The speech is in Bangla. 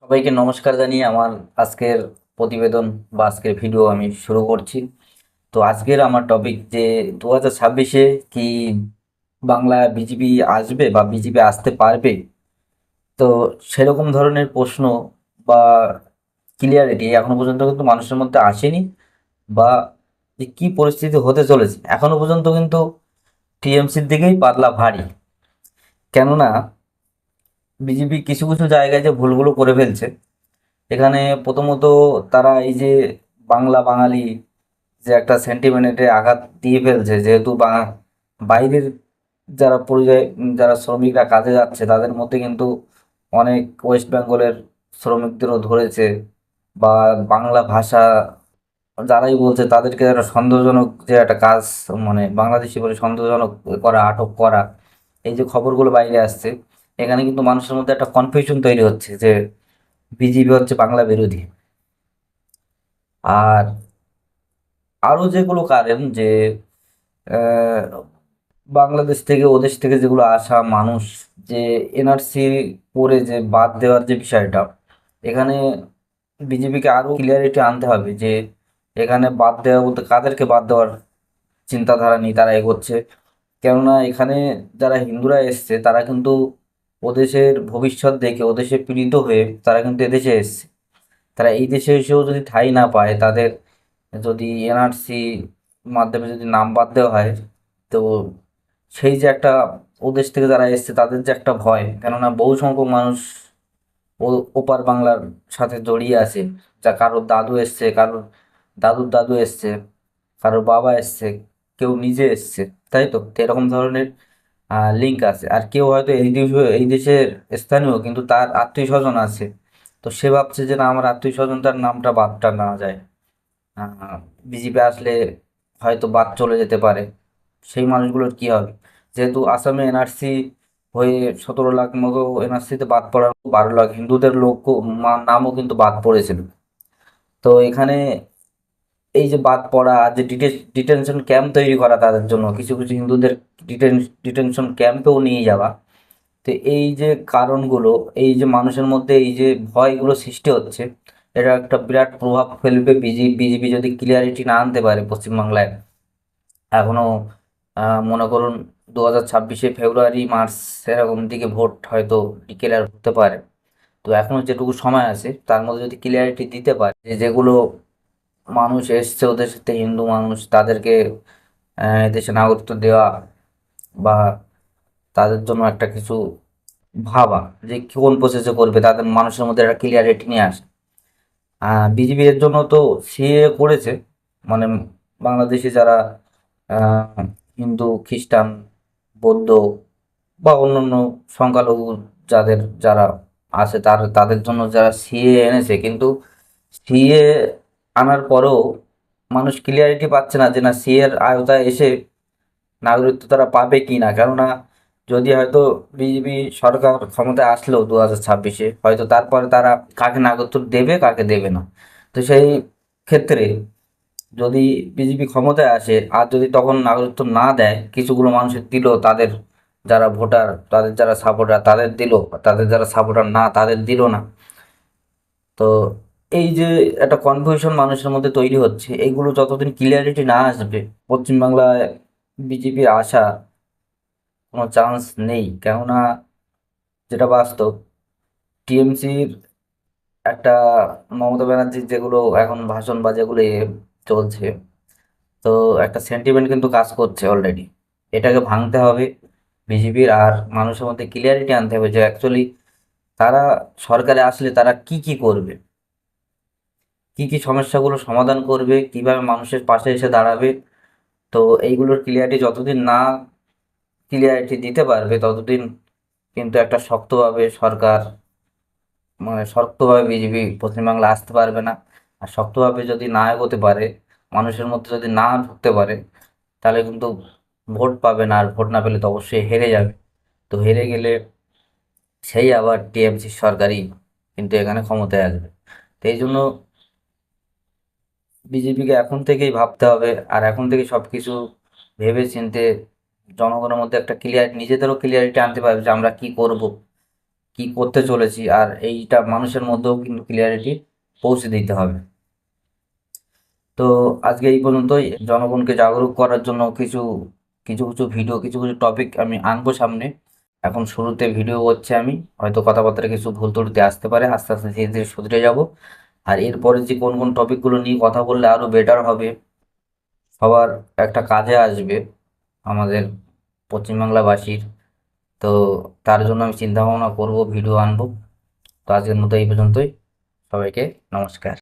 সবাইকে নমস্কার জানিয়ে আমার আজকের প্রতিবেদন বা আজকের ভিডিও আমি শুরু করছি। তো আজকের আমার টপিক যে 2026-এ কি বাংলা বিজেপি আসবে বা বিজেপি আসতে পারবে। তো সেরকম ধরনের প্রশ্ন বা ক্লিয়ারিটি এখনো পর্যন্ত কিন্তু মানুষের মধ্যে আসেনি, বা যে কি পরিস্থিতি হতে চলেছে এখনো পর্যন্ত কিন্তু টিএমসির দিকেই পাল্লা ভারী। কেননা বিজেপি কিছু কিছু জায়গায় যে ভুলগুলো করে ফেলছে, এখানে প্রথমত তারা এই যে বাংলা বাঙালি যে একটা সেন্টিমেন্টে আঘাত দিয়ে ফেলছে, যেহেতু বাইরের যারা পরিযায়ী যারা শ্রমিকরা কাজে যাচ্ছে তাদের মধ্যে কিন্তু অনেক ওয়েস্ট বেঙ্গলের শ্রমিকদেরও ধরেছে, বা বাংলা ভাষা যারাই বলছে তাদেরকে একটা সন্দেহজনক যে একটা কাজ, মানে বাংলাদেশি বলে সন্দেহজনক করা, আটক করা, এই যে খবরগুলো বাইরে আসছে, এখানে কিন্তু মানুষের মধ্যে একটা কনফিউশন তৈরি হচ্ছে যে বিজেপি হচ্ছে বাংলা বিরোধী। আর আরো যেগুলো কারণ যে আহ, বাংলাদেশ থেকে ওদেশ থেকে যেগুলো আসা মানুষ, যে এনআরসি করে যে বাদ দেওয়ার যে বিষয়টা, এখানে বিজেপিকে আরো ক্লিয়ারিটি আনতে হবে যে এখানে বাদ দেওয়া বলতে কাদেরকে বাদ দেওয়ার চিন্তাধারা নিয়ে তারা এগোচ্ছে। কেননা এখানে যারা হিন্দুরা এসছে তারা কিন্তু ওদেশের ভবিষ্যৎ দেখে ওদেশে পীড়িত হয়ে তারা কিন্তু এদেশে এসছে। তারা এই দেশে এসেও যদি ঠাঁই না পায়, তাদের যদি এনআরসি মাধ্যমে যদি নাম বাদ দেওয়া হয়, তো সেই যে একটা ওদেশ থেকে যারা এসছে তাদের যে একটা ভয়, কেননা বহু সংখ্যক মানুষ ওপার বাংলার সাথে জড়িয়ে আছে, যা কারোর দাদু এসছে, কারোর দাদুর দাদু এসছে, কারোর বাবা এসছে, কেউ নিজে এসছে, তাই তো তো এরকম ধরনের লিঙ্ক আছে। আর কেউ হয়তো এই দেশের স্থানীয় কিন্তু তার আত্মীয় স্বজন আছে, তো সে ভাবছে যে না, আমার আত্মীয় স্বজন তার নামটা বাদটা না যায়, বিজেপি আসলে হয়তো বাদ চলে যেতে পারে। সেই মানুষগুলোর কি হবে, যেহেতু আসামে এনআরসি হয়ে 17 লাখ মতো এনআরসিতে বাদ পড়ার 12 লাখ হিন্দুদের নামও কিন্তু বাদ পড়েছিল। তো এখানে এই যে বাদ পড়া আর যে ডিটেনশন ক্যাম্প তৈরি করা তাদের জন্য, কিছু কিছু হিন্দুদের ডিটেনশন ক্যাম্পেও নিয়ে যাওয়া, তো এই যে কারণগুলো, এই যে মানুষের মধ্যে এই যে ভয়গুলো সৃষ্টি হচ্ছে, এটা একটা বিরাট প্রভাব ফেলবে বিজেপি যদি ক্লিয়ারিটি না আনতে পারে পশ্চিমবাংলায়। এখনো মনে করুন 2026-এ ফেব্রুয়ারি মার্চ এরকম দিকে ভোট হয়তো ডিক্লেয়ার হতে পারে। তো এখনো যেটুকু সময় আছে তার মধ্যে যদি ক্লিয়ারিটি দিতে পারে যে যেগুলো মানুষ এসছে ওদের সাথে, হিন্দু মানুষ তাদেরকে দেশে নাগরিকত্ব দেওয়া, বা তাদের জন্য একটা কিছু ভাবা যে কোন প্রসেসে করবে, তাদের মানুষের মধ্যে একটা ক্লিয়ারিটি নিয়ে আসে। বিজেপি এর জন্য তো সিএ করেছে, মানে বাংলাদেশে যারা আহ, হিন্দু, খ্রিস্টান, বৌদ্ধ বা অন্যান্য সংখ্যালঘু যারা আছে তাদের জন্য যারা সিএ এনেছে, কিন্তু সিএ আনার পরেও মানুষ ক্লিয়ারিটি পাচ্ছে না যে না, সিএ এর আওতায় এসে নাগরিকত্ব তারা পাবে কি না। কেননা যদি হয়তো বিজেপি সরকার ক্ষমতায় আসলেও 2026-এ হয়তো তারপরে তারা কাকে নাগরিকত্ব দেবে কাকে দেবে না, তো সেই ক্ষেত্রে যদি বিজেপি ক্ষমতায় আসে আর যদি তখন নাগরিকত্ব না দেয়, কিছুগুলো মানুষের দিল, তাদের যারা ভোটার, তাদের যারা সাপোর্টার তাদের দিল, তাদের যারা সাপোর্টার না তাদের দিল না, তো এই যে একটা কনফিউশন মানুষের মধ্যে তৈরি হচ্ছে, এইগুলো যতদিন ক্লিয়ারিটি না আসবে পশ্চিমবাংলায় বিজেপি আসা কোনো চান্স নেই। কেননা যেটা বাস্তব, টিএমসির একটা মমতা ব্যানার্জির যেগুলো এখন ভাষণ বা যেগুলো চলছে, তো একটা সেন্টিমেন্ট কিন্তু কাজ করছে অলরেডি। এটাকে ভাঙতে হবে বিজেপির, আর মানুষের মধ্যে ক্লিয়ারিটি আনতে হবে যে অ্যাকচুয়ালি তারা সরকারে আসলে তারা কি কি করবে, কি কি সমস্যাগুলো সমাধান করবে, কিভাবে মানুষের পাশে এসে দাঁড়াবে। তো এইগুলোর ক্লিয়ারিটি যতদিন না ক্লিয়ারিটি দিতে পারবে ততদিন কিন্তু একটা শক্তভাবে সরকার, মানে শক্তভাবে বিজেপি পশ্চিমবাংলা আসতে পারবে না। আর শক্তভাবে যদি না এগোতে পারে, মানুষের মধ্যে যদি না ঢুকতে পারে, তাহলে কিন্তু ভোট পাবে না, আর ভোট না পেলে তো অবশ্যই হেরে যাবে। তো হেরে গেলে সেই আবার টিএমসি সরকারই কিন্তু এখানে ক্ষমতায় আসবে। তো এই জন্য বিজেপিকে এখন থেকেই ভাবতে হবে, আর এখন থেকে সব কিছু ভেবে চিন্তে জনগণের মধ্যে একটা নিজেদেরও ক্লিয়ারিটি আনতে পারবে যে আমরা কি করব, কি করতে চলেছি, আর এইটা মানুষের মধ্যেও কিন্তু ক্লিয়ারিটি পৌঁছে দিতে হবে। তো আজকে এই পর্যন্তই। জনগণকে জাগরুক করার জন্য কিছু কিছু কিছু ভিডিও, কিছু কিছু টপিক আমি আনবো সামনে। এখন শুরুতে ভিডিও করছি আমি, হয়তো কথাবার্তা কিছু ভুল ত্রুটি আসতে পারে, আস্তে আস্তে ধীরে ধীরে শুধরে যাব। আর এরপরে যে কোন কোন টপিকগুলো নিয়ে কথা বললে আরো বেটার হবে, সবার একটা কাজে আসবে আমাদের পশ্চিমবাংলাবাসীর, তো তার জন্য আমি চিন্তা ভাবনা করবো, ভিডিও আনবো। তো আজকের মতো এই পর্যন্তই। সবাইকে নমস্কার।